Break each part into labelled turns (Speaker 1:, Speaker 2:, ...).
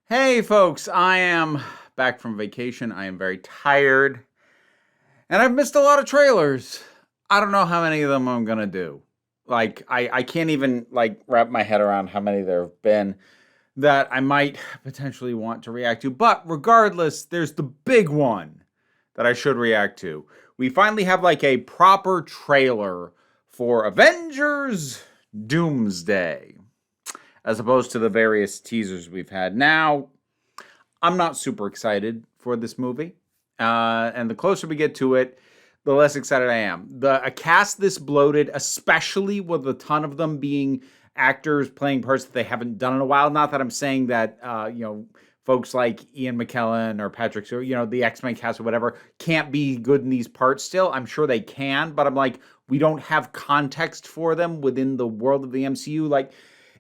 Speaker 1: Hey folks, I am back from vacation. I am very tired. And I've missed a lot of trailers. I don't know how many of them I'm gonna do. I can't even wrap my head around how many there have been that I might potentially want to react to. But regardless, there's the big one that I should react to. We finally have a proper trailer for Avengers Doomsday, as opposed to the various teasers we've had. Now, I'm not super excited for this movie. And the closer we get to it, the less excited I am. A cast this bloated, especially with a ton of them being actors playing parts that they haven't done in a while. Not that I'm saying that, folks like Ian McKellen or Patrick Stewart, the X-Men cast or whatever, can't be good in these parts still. I'm sure they can, but I'm like, we don't have context for them within the world of the MCU. Like,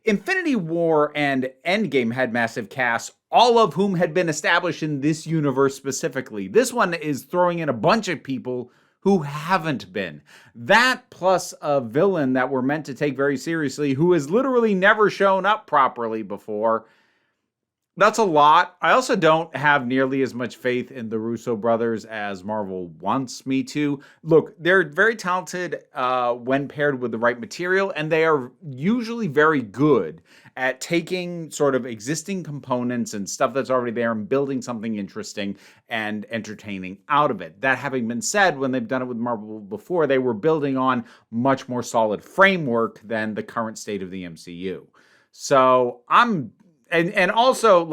Speaker 1: Infinity War and Endgame had massive casts, all of whom had been established in this universe specifically. This one is throwing in a bunch of people who haven't been. That plus a villain that we're meant to take very seriously who has literally never shown up properly before. That's a lot. I also don't have nearly as much faith in the Russo brothers as Marvel wants me to. Look, they're very talented when paired with the right material, and they are usually very good at taking sort of existing components and stuff that's already there and building something interesting and entertaining out of it. That having been said, when they've done it with Marvel before, they were building on much more solid framework than the current state of the MCU. So and also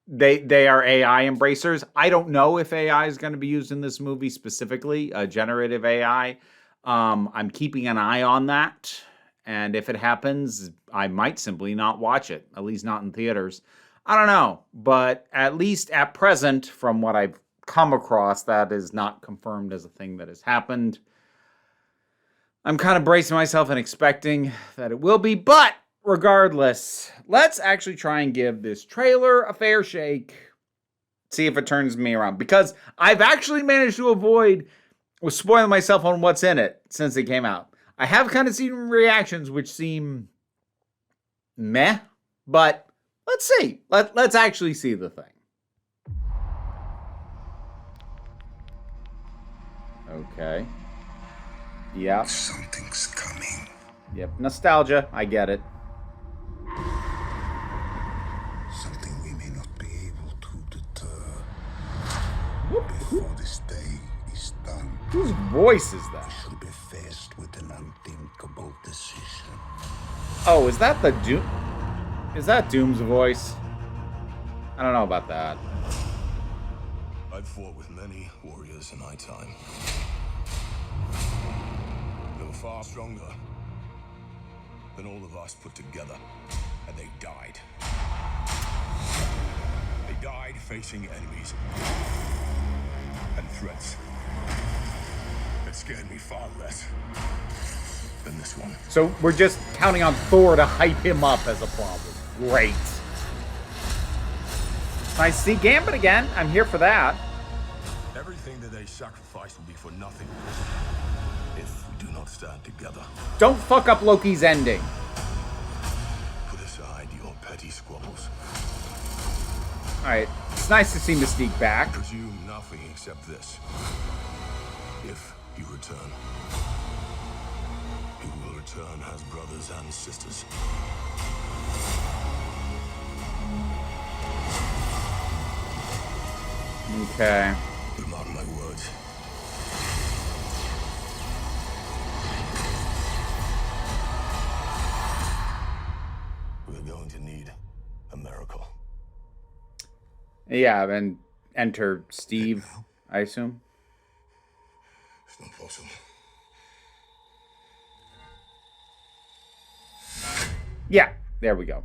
Speaker 1: they are AI embracers. I don't know if AI is going to be used in this movie specifically, generative AI. I'm keeping an eye on that, and if it happens, I might simply not watch it, at least not in theaters. I don't know, but at least at present, from what I've come across, that is not confirmed as a thing that has happened. I'm kind of bracing myself and expecting that it will be, but regardless, let's actually try and give this trailer a fair shake. See if it turns me around. Because I've actually managed to avoid spoiling myself on what's in it since it came out. I have kind of seen reactions which seem meh, but let's see. Let's actually see the thing. Okay. Yeah.
Speaker 2: Something's coming.
Speaker 1: Yep. Nostalgia. I get it.
Speaker 2: Something we may not be able to deter. Before this day is done.
Speaker 1: Whose voice is that?
Speaker 2: We should be faced with an unthinkable decision.
Speaker 1: Oh, is that the Doom? Is that Doom's voice? I don't know about that.
Speaker 3: I've fought with many warriors in my time. They were far stronger than all of us put together, and they died. They died facing enemies and threats that scared me far less than this one.
Speaker 1: So we're just counting on Thor to hype him up as a problem. Great. I see Gambit again. I'm here for that.
Speaker 3: Everything that they sacrifice will be for nothing if we do not stand together.
Speaker 1: Don't fuck up Loki's ending.
Speaker 3: Put aside your petty squabbles.
Speaker 1: Alright. It's nice to see Mystique back.
Speaker 3: Presume nothing except this. If you return, you will return as brothers and sisters.
Speaker 1: Okay.
Speaker 3: But mark my words. We're going to need a miracle.
Speaker 1: Yeah, and enter Steve, I assume.
Speaker 3: It's not possible.
Speaker 1: Yeah, there we go.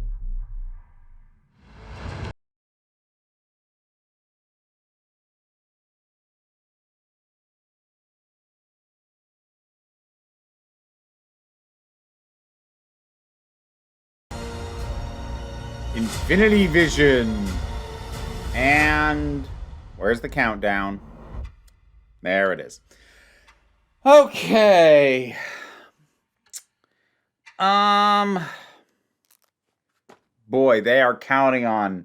Speaker 1: Infinity Vision. And where's the countdown? There it is. Okay. boy, they are counting on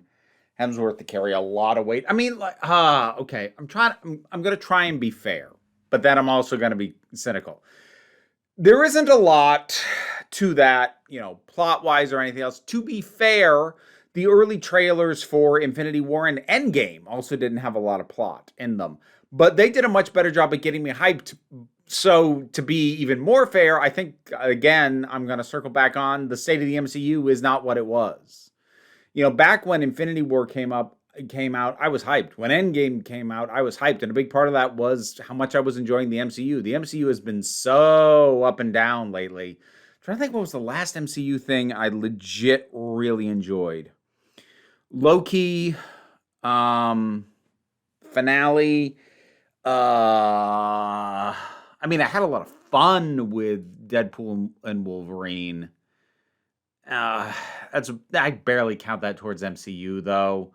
Speaker 1: Hemsworth to carry a lot of weight. I mean, like, okay. I'm going to try and be fair, but then I'm also going to be cynical. There isn't a lot to that, plot wise or anything else. To be fair, the early trailers for Infinity War and Endgame also didn't have a lot of plot in them, but they did a much better job at getting me hyped. So to be even more fair, I think, again, I'm going to circle back on the state of the MCU is not what it was. Back when Infinity War came out, I was hyped. When Endgame came out, I was hyped. And a big part of that was how much I was enjoying the MCU. The MCU has been so up and down lately. I'm trying to think what was the last MCU thing I legit really enjoyed. Loki, finale. I mean, I had a lot of fun with Deadpool and Wolverine. I barely count that towards MCU, though.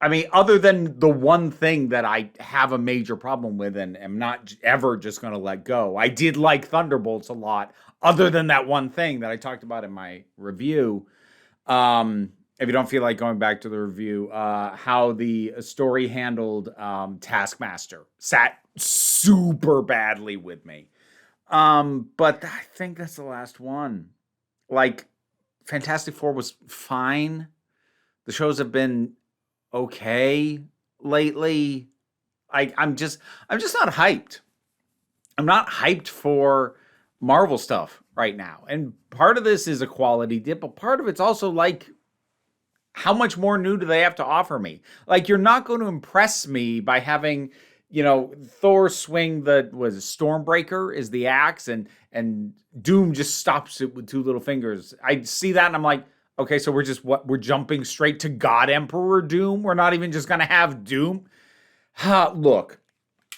Speaker 1: I mean, other than the one thing that I have a major problem with and am not ever just going to let go. I did like Thunderbolts a lot, other than that one thing that I talked about in my review. If you don't feel like going back to the review, how the story handled Taskmaster sat super badly with me. But I think that's the last one. Like, Fantastic Four was fine. The shows have been okay lately. I'm just not hyped. I'm not hyped for Marvel stuff right now. And part of this is a quality dip, but part of it's also like, how much more new do they have to offer me? Like, you're not going to impress me by having, Thor swing Stormbreaker is the axe and Doom just stops it with two little fingers. I see that and I'm like, okay, so we're jumping straight to God Emperor Doom. We're not even just going to have Doom. Look,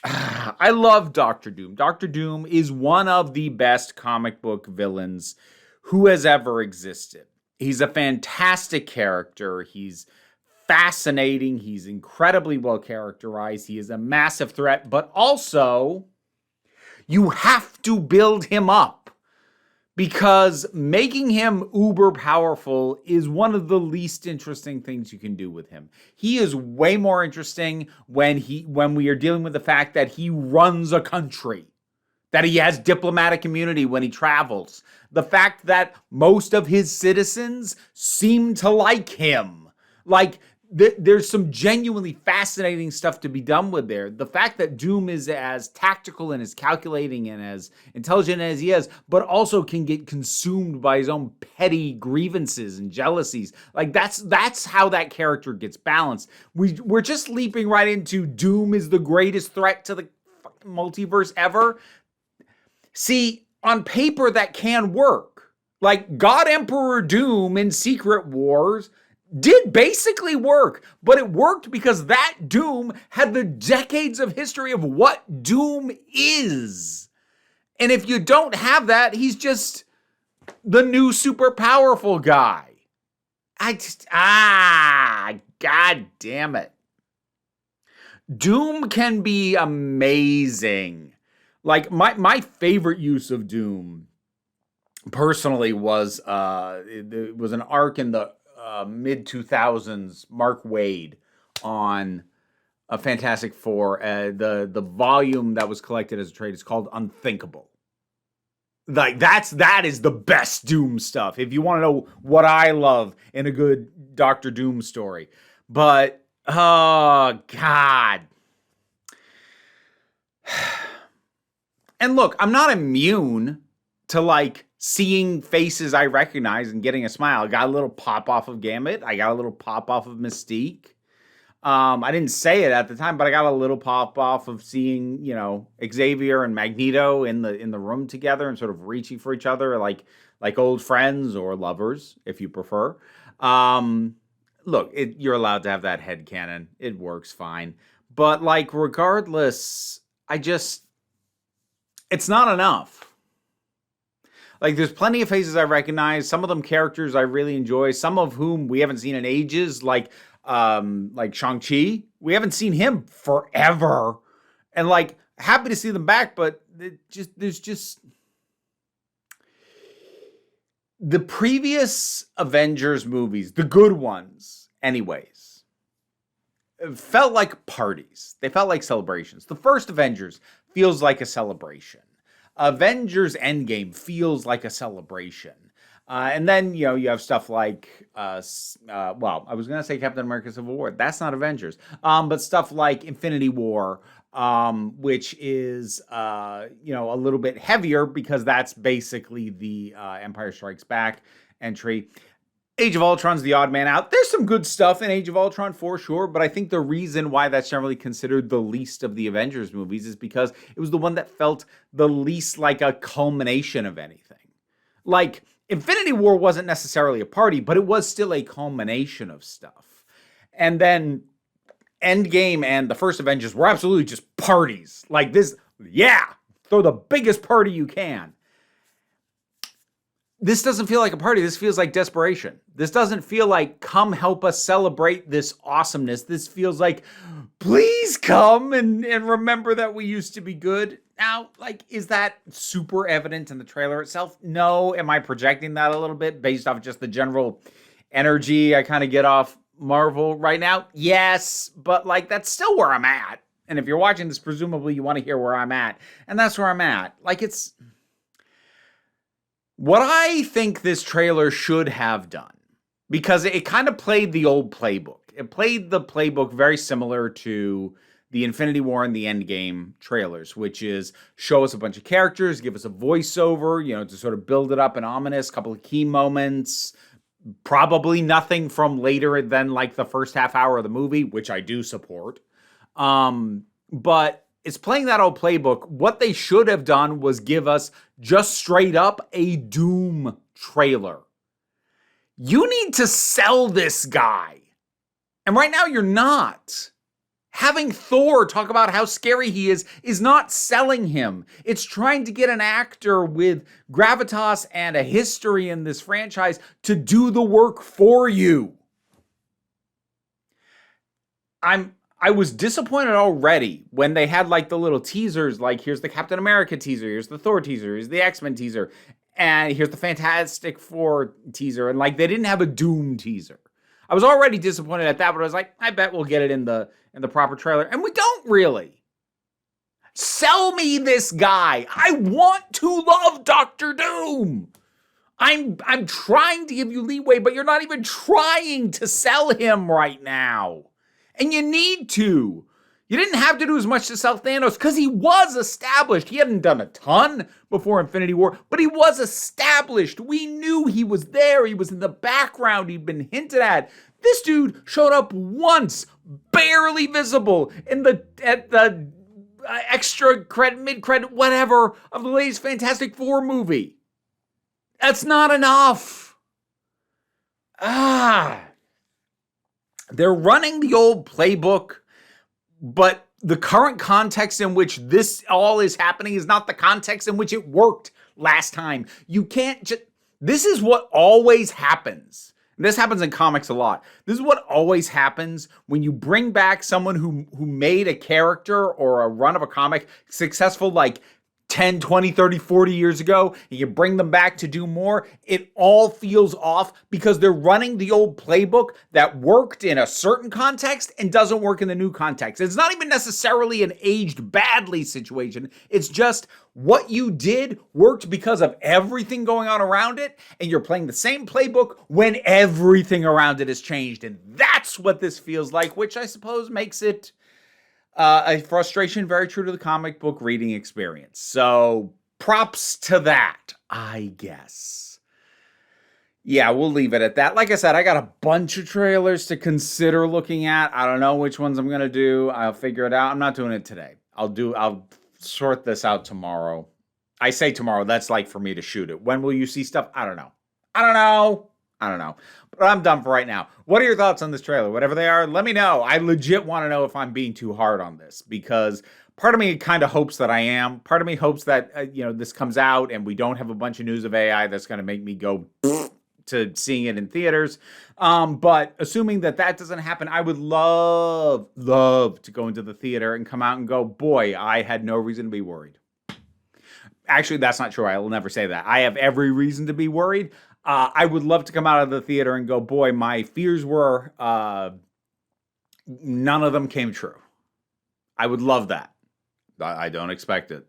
Speaker 1: I love Doctor Doom. Doctor Doom is one of the best comic book villains who has ever existed. He's a fantastic character. He's fascinating. He's incredibly well characterized. He is a massive threat, but also you have to build him up because making him uber powerful is one of the least interesting things you can do with him. He is way more interesting when we are dealing with the fact that he runs a country, that he has diplomatic immunity when he travels, the fact that most of his citizens seem to like him. Like, there's some genuinely fascinating stuff to be done with there. The fact that Doom is as tactical and as calculating and as intelligent as he is, but also can get consumed by his own petty grievances and jealousies. Like, that's how that character gets balanced. We're just leaping right into Doom is the greatest threat to the fucking multiverse ever. See, on paper, that can work. Like, God Emperor Doom in Secret Wars did basically work, but it worked because that Doom had the decades of history of what Doom is. And if you don't have that, he's just the new super powerful guy. God damn it. Doom can be amazing. Like, my favorite use of Doom, personally, was it was an arc in the mid-2000s, Mark Waid, on a Fantastic Four. The volume that was collected as a trade is called Unthinkable. Like, that is the best Doom stuff, if you want to know what I love in a good Dr. Doom story. But, oh, God. And look, I'm not immune to, like, seeing faces I recognize and getting a smile. I got a little pop off of Gambit. I got a little pop off of Mystique. I didn't say it at the time, but I got a little pop off of seeing, Xavier and Magneto in the room together and sort of reaching for each other like old friends or lovers, if you prefer. Look, you're allowed to have that headcanon. It works fine. But, like, regardless, it's not enough. Like, there's plenty of faces I recognize. Some of them characters I really enjoy. Some of whom we haven't seen in ages, like Shang-Chi. We haven't seen him forever. And, like, happy to see them back, but the previous Avengers movies, the good ones, anyways, felt like parties. They felt like celebrations. The first Avengers feels like a celebration. Avengers Endgame feels like a celebration. And then, you have stuff like, I was going to say Captain America Civil War. That's not Avengers. But stuff like Infinity War, which is, a little bit heavier because that's basically the Empire Strikes Back entry. Age of Ultron's the odd man out. There's some good stuff in Age of Ultron for sure, but I think the reason why that's generally considered the least of the Avengers movies is because it was the one that felt the least like a culmination of anything. Like, Infinity War wasn't necessarily a party, but it was still a culmination of stuff. And then Endgame and the first Avengers were absolutely just parties. Like this, throw the biggest party you can. This doesn't feel like a party. This feels like desperation. This doesn't feel like, come help us celebrate this awesomeness. This feels like, please come and remember that we used to be good. Now, is that super evident in the trailer itself? No. Am I projecting that a little bit based off just the general energy I kind of get off Marvel right now? Yes, but that's still where I'm at. And if you're watching this, presumably you want to hear where I'm at. And that's where I'm at. It's what I think this trailer should have done, because it kind of played the old playbook. It played the playbook very similar to the Infinity War and the Endgame trailers, which is show us a bunch of characters, give us a voiceover, to sort of build it up, an ominous couple of key moments, probably nothing from later than the first half hour of the movie, which I do support. But it's playing that old playbook. What they should have done was give us just straight up a Doom trailer. You need to sell this guy. And right now you're not. Having Thor talk about how scary he is not selling him. It's trying to get an actor with gravitas and a history in this franchise to do the work for you. I was disappointed already when they had the little teasers, here's the Captain America teaser, here's the Thor teaser, here's the X-Men teaser, and here's the Fantastic Four teaser, and they didn't have a Doom teaser. I was already disappointed at that, but I was I bet we'll get it in the proper trailer, and we don't really. Sell me this guy. I want to love Doctor Doom. I'm trying to give you leeway, but you're not even trying to sell him right now. And you need to. You didn't have to do as much to sell Thanos because he was established. He hadn't done a ton before Infinity War, but he was established. We knew he was there. He was in the background. He'd been hinted at. This dude showed up once, barely visible, at the extra credit, mid-credit, whatever, of the latest Fantastic Four movie. That's not enough. They're running the old playbook, but the current context in which this all is happening is not the context in which it worked last time. You can't just... This is what always happens. And this happens in comics a lot. This is what always happens when you bring back someone who made a character or a run of a comic successful 10, 20, 30, 40 years ago, and you bring them back to do more, it all feels off because they're running the old playbook that worked in a certain context and doesn't work in the new context. It's not even necessarily an aged badly situation. It's just what you did worked because of everything going on around it, and you're playing the same playbook when everything around it has changed. And that's what this feels like, which I suppose makes it a frustration very true to the comic book reading experience. So props to that, I guess. Yeah, we'll leave it at that. Like I said, I got a bunch of trailers to consider looking at. I don't know which ones I'm going to do. I'll figure it out. I'm not doing it today. I'll sort this out tomorrow. I say tomorrow. That's for me to shoot it. When will you see stuff? I don't know. But I'm done for right now. What are your thoughts on this trailer? Whatever they are, let me know. I legit want to know if I'm being too hard on this, because part of me kind of hopes that I am. Part of me hopes that this comes out and we don't have a bunch of news of AI that's going to make me go to seeing it in theaters. But assuming that doesn't happen, I would love to go into the theater and come out and go, boy, I had no reason to be worried. Actually, that's not true. I will never say that. I have every reason to be worried. I would love to come out of the theater and go, boy, my fears were, none of them came true. I would love that. I don't expect it.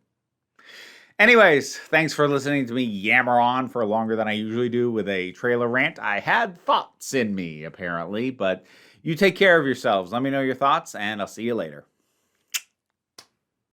Speaker 1: Anyways, thanks for listening to me yammer on for longer than I usually do with a trailer rant. I had thoughts in me, apparently, but you take care of yourselves. Let me know your thoughts, and I'll see you later.